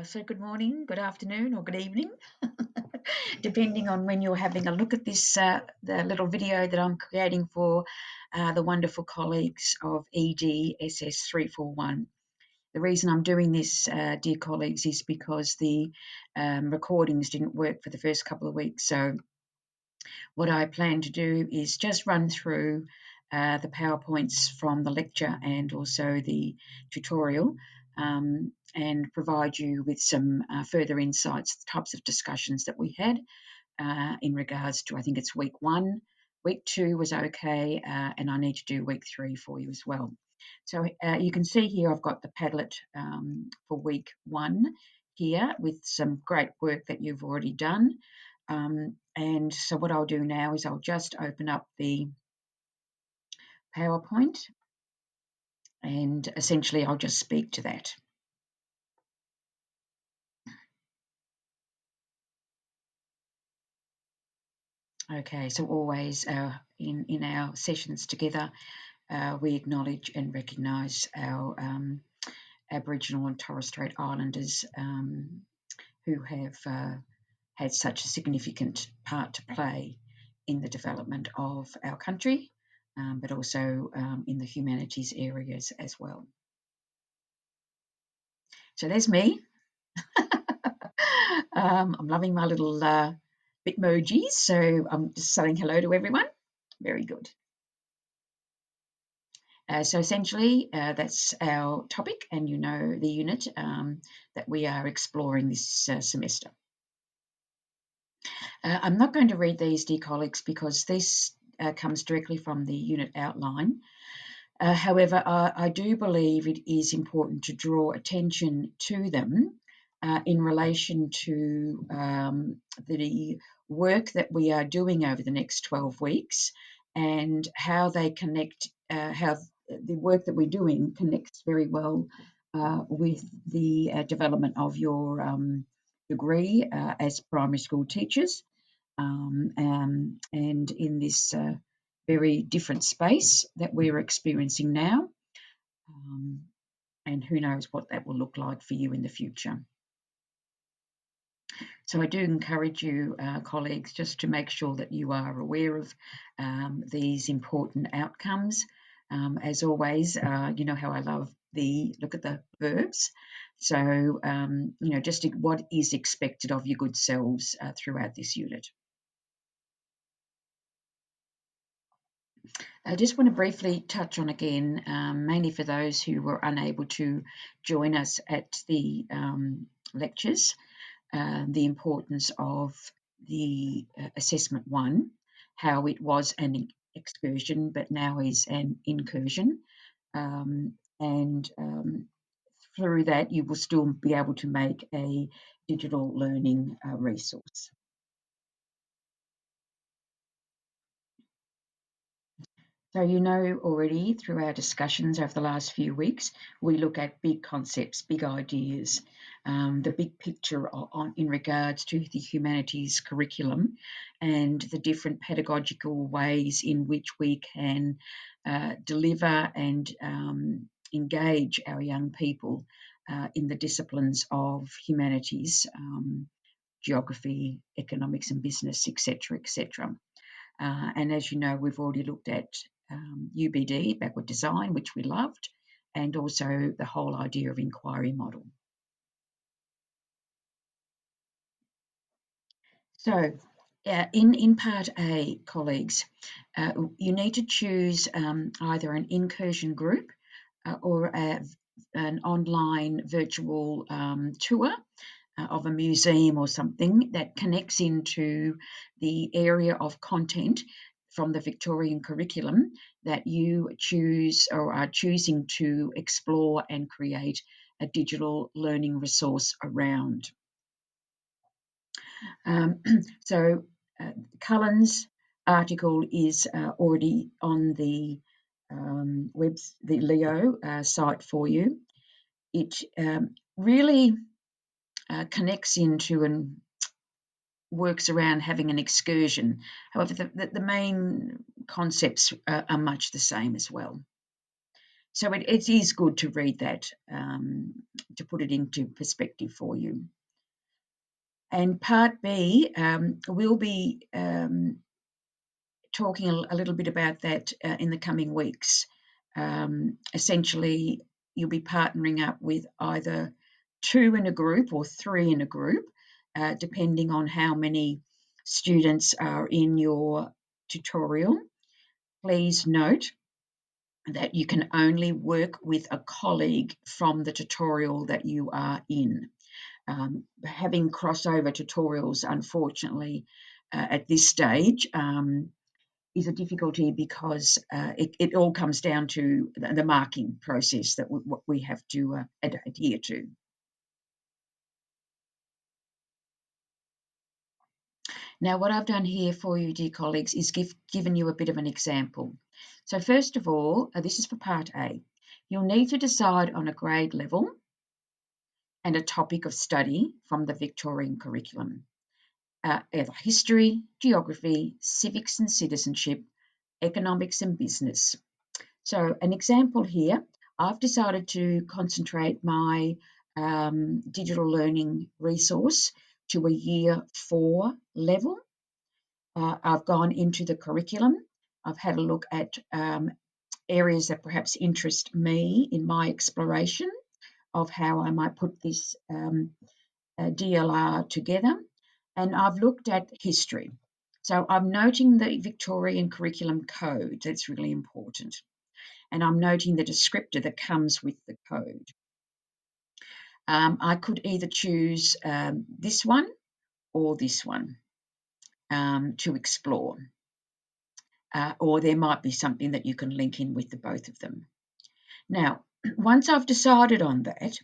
So good morning, good afternoon, or good evening, depending on when you're having a look at this the little video that I'm creating for the wonderful colleagues of EDSS341. The reason I'm doing this, dear colleagues, is because the recordings didn't work for the first couple of weeks. So what I plan to do is just run through the PowerPoints from the lecture and also the tutorial, and provide you with some further insights, the types of discussions that we had in regards to, I think it's week 1. Week 2 was okay, and I need to do week 3 for you as well. So you can see here I've got the Padlet for week 1 here with some great work that you've already done. And so what I'll do now is I'll just open up the PowerPoint and essentially I'll just speak to that. Okay, so always in our sessions together, we acknowledge and recognise our Aboriginal and Torres Strait Islanders who have had such a significant part to play in the development of our country, but also in the humanities areas as well. So there's me. I'm loving my little Bitmojis, so I'm just saying hello to everyone. Very good. So essentially, that's our topic, and you know the unit that we are exploring this semester. I'm not going to read these, dear colleagues, because this comes directly from the unit outline. However, I do believe it is important to draw attention to them in relation to the work that we are doing over the next 12 weeks and how they connect, how the work that we're doing connects very well with the development of your degree as primary school teachers, and in this very different space that we're experiencing now, and who knows what that will look like for you in the future. So I do encourage you, colleagues, just to make sure that you are aware of these important outcomes. As always, you know how I love the look at the verbs. So, you know, just what is expected of your good selves throughout this unit. I just want to briefly touch on again, mainly for those who were unable to join us at the lectures, the importance of the assessment 1, how it was an excursion but now is an incursion, and through that you will still be able to make a digital learning resource. So you know already through our discussions over the last few weeks, we look at big concepts, big ideas, the big picture in regards to the humanities curriculum and the different pedagogical ways in which we can deliver and engage our young people in the disciplines of humanities, geography, economics and business, etc., etc. And as you know, we've already looked at UBD, backward design, which we loved, and also the whole idea of inquiry model. So in part A, colleagues, you need to choose either an incursion group or an online virtual tour of a museum or something that connects into the area of content from the Victorian curriculum that you choose or are choosing to explore and create a digital learning resource around. So Cullen's article is already on the the Leo site for you. It really connects into and works around having an excursion. However, the main concepts are much the same as well. So it is good to read that to put it into perspective for you. And part B, we'll be talking a little bit about that in the coming weeks. Essentially, you'll be partnering up with either 2 in a group or 3 in a group, depending on how many students are in your tutorial. Please note that you can only work with a colleague from the tutorial that you are in. Having crossover tutorials, unfortunately, at this stage, is a difficulty because it all comes down to the marking process that we have to adhere to. Now, what I've done here for you, dear colleagues, is given you a bit of an example. So first of all, this is for part A. You'll need to decide on a grade level and a topic of study from the Victorian curriculum. Either history, geography, civics and citizenship, economics and business. So an example here, I've decided to concentrate my digital learning resource to a year 4 level. I've gone into the curriculum. I've had a look at areas that perhaps interest me in my exploration of how I might put this DLR together. And I've looked at history. So I'm noting the Victorian Curriculum Code. That's really important. And I'm noting the descriptor that comes with the code. I could either choose this one or this one to explore. Or there might be something that you can link in with the both of them. Now, once I've decided on that,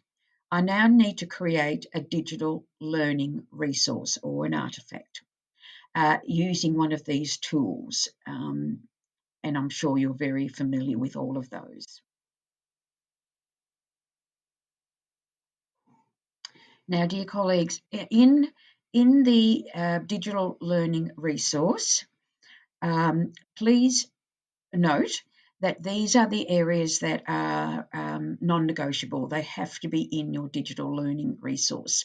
I now need to create a digital learning resource or an artefact using one of these tools. And I'm sure you're very familiar with all of those. Now, dear colleagues, in the digital learning resource, please note that these are the areas that are non-negotiable. They have to be in your digital learning resource.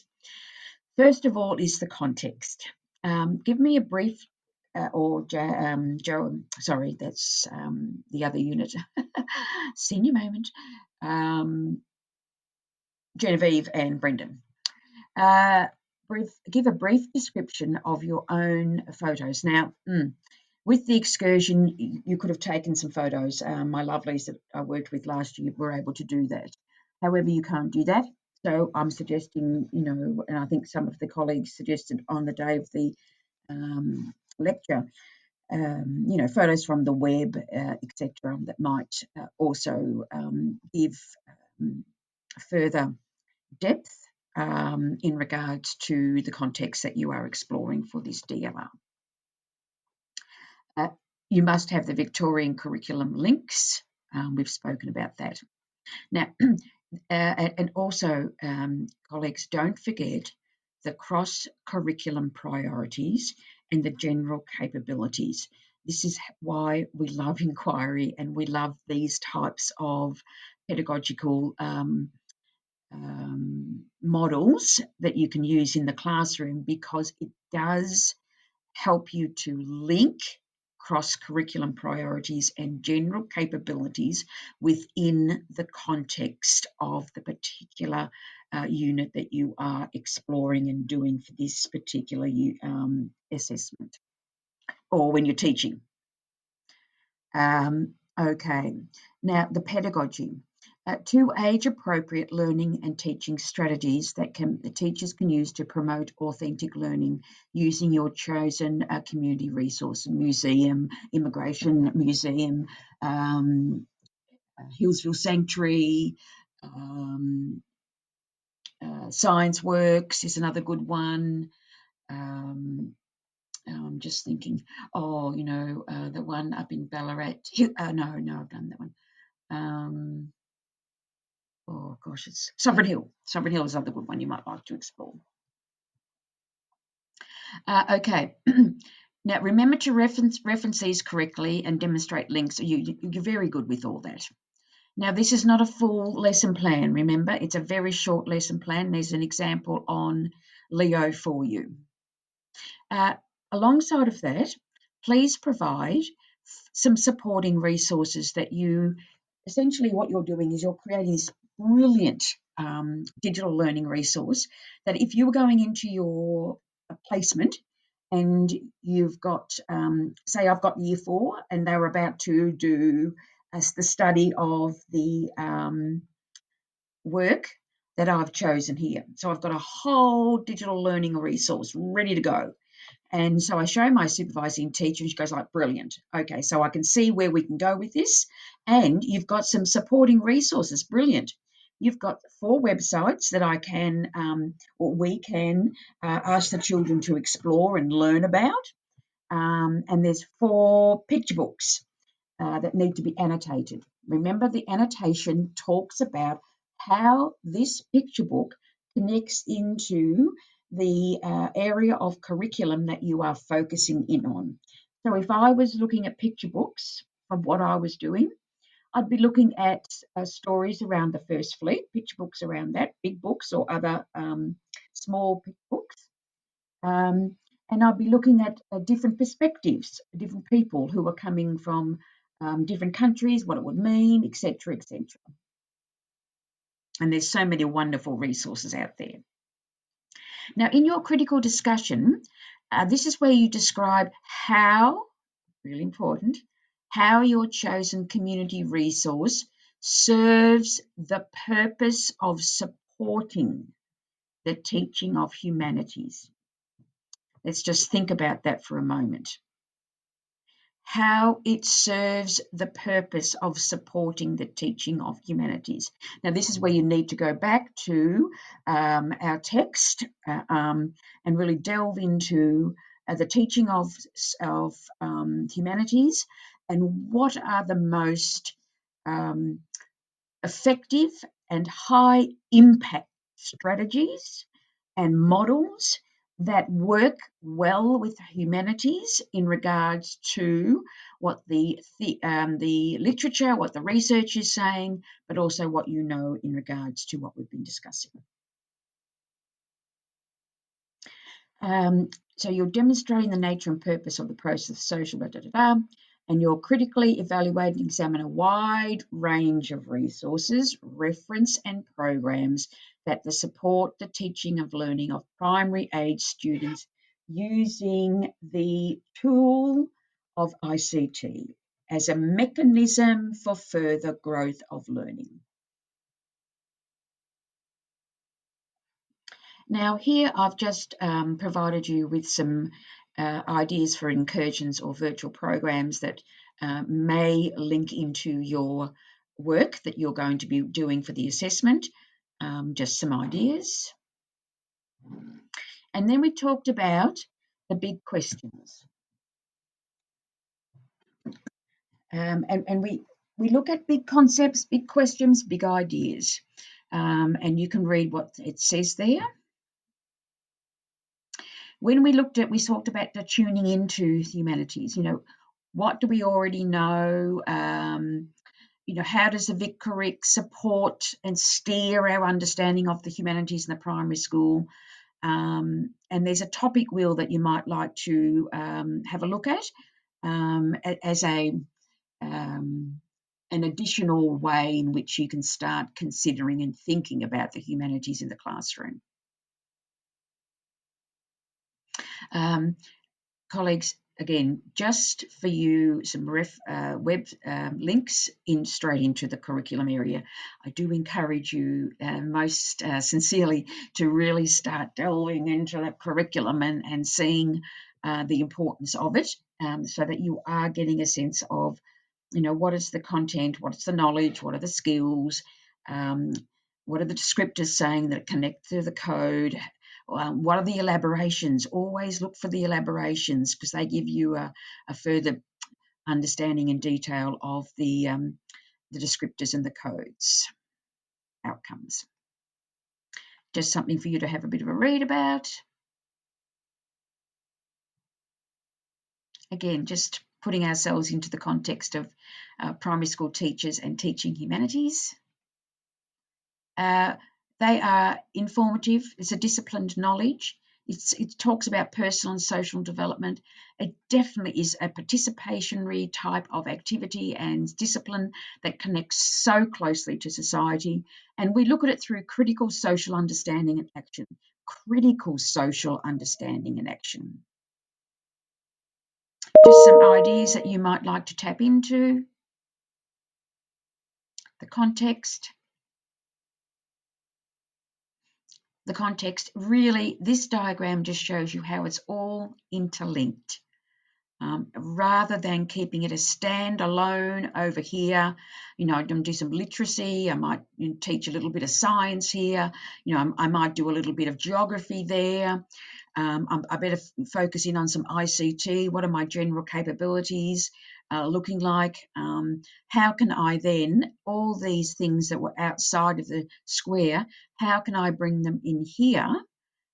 First of all is the context. Give me a brief, Joe, sorry, that's the other unit. Senior moment. Genevieve and Brendan. Give a brief description of your own photos. Now, with the excursion, you could have taken some photos. My lovelies that I worked with last year were able to do that. However, you can't do that. So I'm suggesting, and I think some of the colleagues suggested on the day of the lecture, photos from the web, etc., that might also give further depth in regards to the context that you are exploring for this DLR. You must have the Victorian curriculum links. We've spoken about that. Now, and also, colleagues, don't forget the cross-curriculum priorities and the general capabilities. This is why we love inquiry and we love these types of pedagogical models that you can use in the classroom, because it does help you to link cross-curriculum priorities and general capabilities within the context of the particular unit that you are exploring and doing for this particular assessment or when you're teaching. Okay, now the pedagogy. 2 age-appropriate learning and teaching strategies that the teachers can use to promote authentic learning using your chosen community resource, museum, immigration museum, Hillsville Sanctuary, Science Works is another good one. I'm just thinking, the one up in Ballarat. No, I've done that one. Oh gosh, it's Sovereign Hill. Sovereign Hill is another good one you might like to explore. Okay. Now remember to reference these correctly and demonstrate links. You're very good with all that. Now, this is not a full lesson plan, remember, it's a very short lesson plan. There's an example on Leo for you. Alongside of that, please provide some supporting resources that you, essentially what you're doing is you're creating this brilliant digital learning resource that if you were going into your placement and you've got, say I've got year 4 and they're about to do the study of the work that I've chosen here. So I've got a whole digital learning resource ready to go. And so I show my supervising teacher and she goes like, brilliant. Okay, so I can see where we can go with this. And you've got some supporting resources. Brilliant. You've got 4 websites that I can, or we can ask the children to explore and learn about. And there's 4 picture books that need to be annotated. Remember, the annotation talks about how this picture book connects into the area of curriculum that you are focusing in on. So if I was looking at picture books from what I was doing, I'd be looking at stories around the First Fleet, picture books around that, big books or other small picture books. And I'll be looking at different perspectives, different people who are coming from different countries, what it would mean, etc., etc. And there's so many wonderful resources out there. Now, in your critical discussion, this is where you describe how, really important, how your chosen community resource serves the purpose of supporting the teaching of humanities. Let's just think about that for a moment. How it serves the purpose of supporting the teaching of humanities. Now, this is where you need to go back to our text and really delve into the teaching of humanities and what are the most effective and high impact strategies and models that work well with humanities in regards to what the literature, what the research is saying, but also what you know in regards to what we've been discussing. So you're demonstrating the nature and purpose of the process of social, and you're critically evaluate and examine a wide range of resources, reference and programs that support the teaching of learning of primary age students using the tool of ICT as a mechanism for further growth of learning. Now here I've just provided you with some ideas for incursions or virtual programs that may link into your work that you're going to be doing for the assessment, just some ideas. And then we talked about the big questions. And we look at big concepts, big questions, big ideas. And you can read what it says there. When we talked about the tuning into humanities, what do we already know? How does the Vic Curric support and steer our understanding of the humanities in the primary school? And there's a topic wheel that you might like to have a look at as an additional way in which you can start considering and thinking about the humanities in the classroom. Colleagues, again, just for you, some web links straight into the curriculum area. I do encourage you most sincerely to really start delving into that curriculum and seeing the importance of it, so that you are getting a sense of, what is the content, what's the knowledge, what are the skills, what are the descriptors saying that connect to the code. What are the elaborations? Always look for the elaborations because they give you a further understanding and detail of the descriptors and the codes outcomes. Just something for you to have a bit of a read about. Again, just putting ourselves into the context of primary school teachers and teaching humanities. They are informative. It's a disciplined knowledge. It talks about personal and social development. It definitely is a participatory type of activity and discipline that connects so closely to society. And we look at it through critical social understanding and action. Critical social understanding and action. Just some ideas that you might like to tap into. The context. The context, really, this diagram just shows you how it's all interlinked. Rather than keeping it a standalone over here, I can do some literacy, I might teach a little bit of science here, I might do a little bit of geography there. I better focus in on some ICT. What are my general capabilities looking like? How can I then, all these things that were outside of the square, how can I bring them in here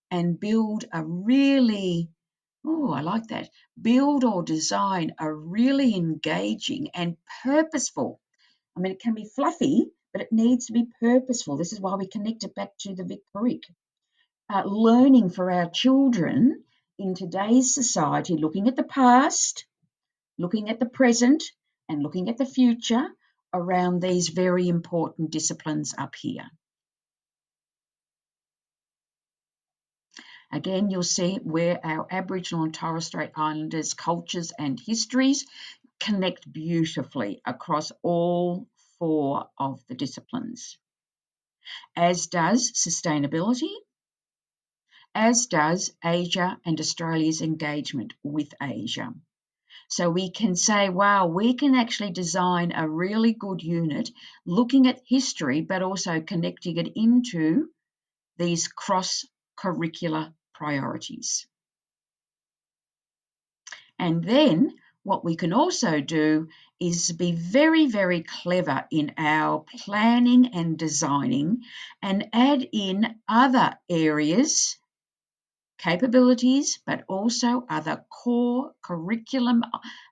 and build a really, I like that, build or design a really engaging and purposeful. I mean, it can be fluffy, but it needs to be purposeful. This is why we connect it back to the Vic Perique. Learning for our children in today's society, looking at the past, looking at the present, and looking at the future around these very important disciplines up here. Again, you'll see where our Aboriginal and Torres Strait Islanders cultures and histories connect beautifully across all 4 of the disciplines, as does sustainability, as does Asia and Australia's engagement with Asia. So we can say, wow, we can actually design a really good unit looking at history, but also connecting it into these cross-curricular priorities. And then what we can also do is be very, very clever in our planning and designing and add in other areas, capabilities, but also other core curriculum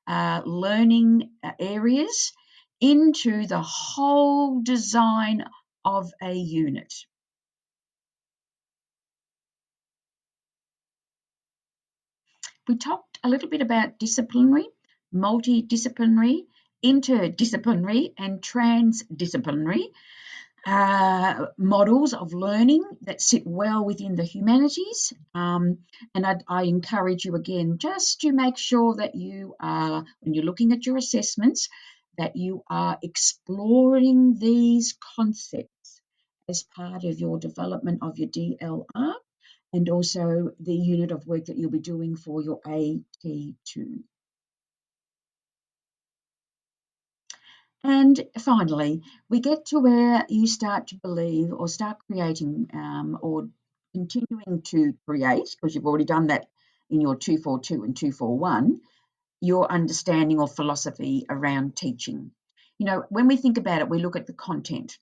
learning areas into the whole design of a unit. We talked a little bit about disciplinary, multidisciplinary, interdisciplinary, and transdisciplinary models of learning that sit well within the humanities. And I encourage you again just to make sure that you are, when you're looking at your assessments, that you are exploring these concepts as part of your development of your DLR and also the unit of work that you'll be doing for your AT2. And finally, we get to where you start to believe or start creating or continuing to create, because you've already done that in your 242 and 241, your understanding or philosophy around teaching. When we think about it, we look at the content,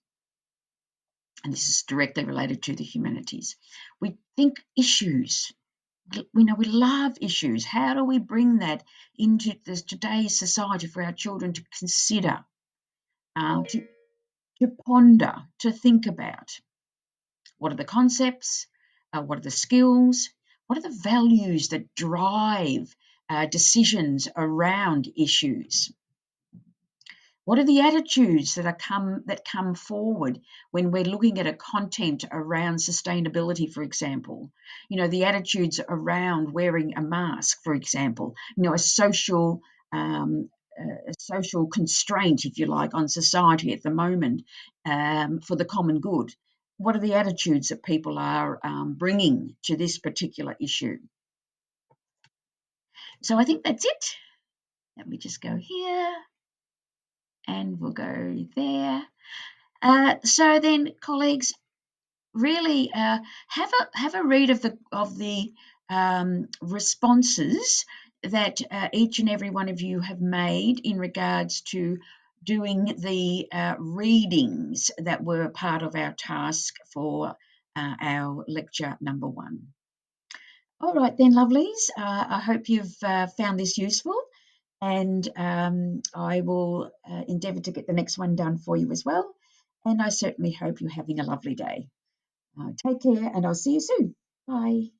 and this is directly related to the humanities. We think issues. We love issues. How do we bring that into today's society for our children to consider, to ponder, to think about? What are the concepts? What are the skills? What are the values that drive decisions around issues? What are the attitudes that come forward when we're looking at a content around sustainability, for example? The attitudes around wearing a mask, for example. A social constraint, if you like, on society at the moment for the common good. What are the attitudes that people are bringing to this particular issue? So I think that's it. Let me just go here. And we'll go there. So then, colleagues, really have a read of the responses that each and every one of you have made in regards to doing the readings that were part of our task for our lecture number 1. All right then, lovelies. I hope you've found this useful. and I will endeavour to get the next one done for you as well. And I certainly hope you're having a lovely day. Take care, and I'll see you soon. Bye.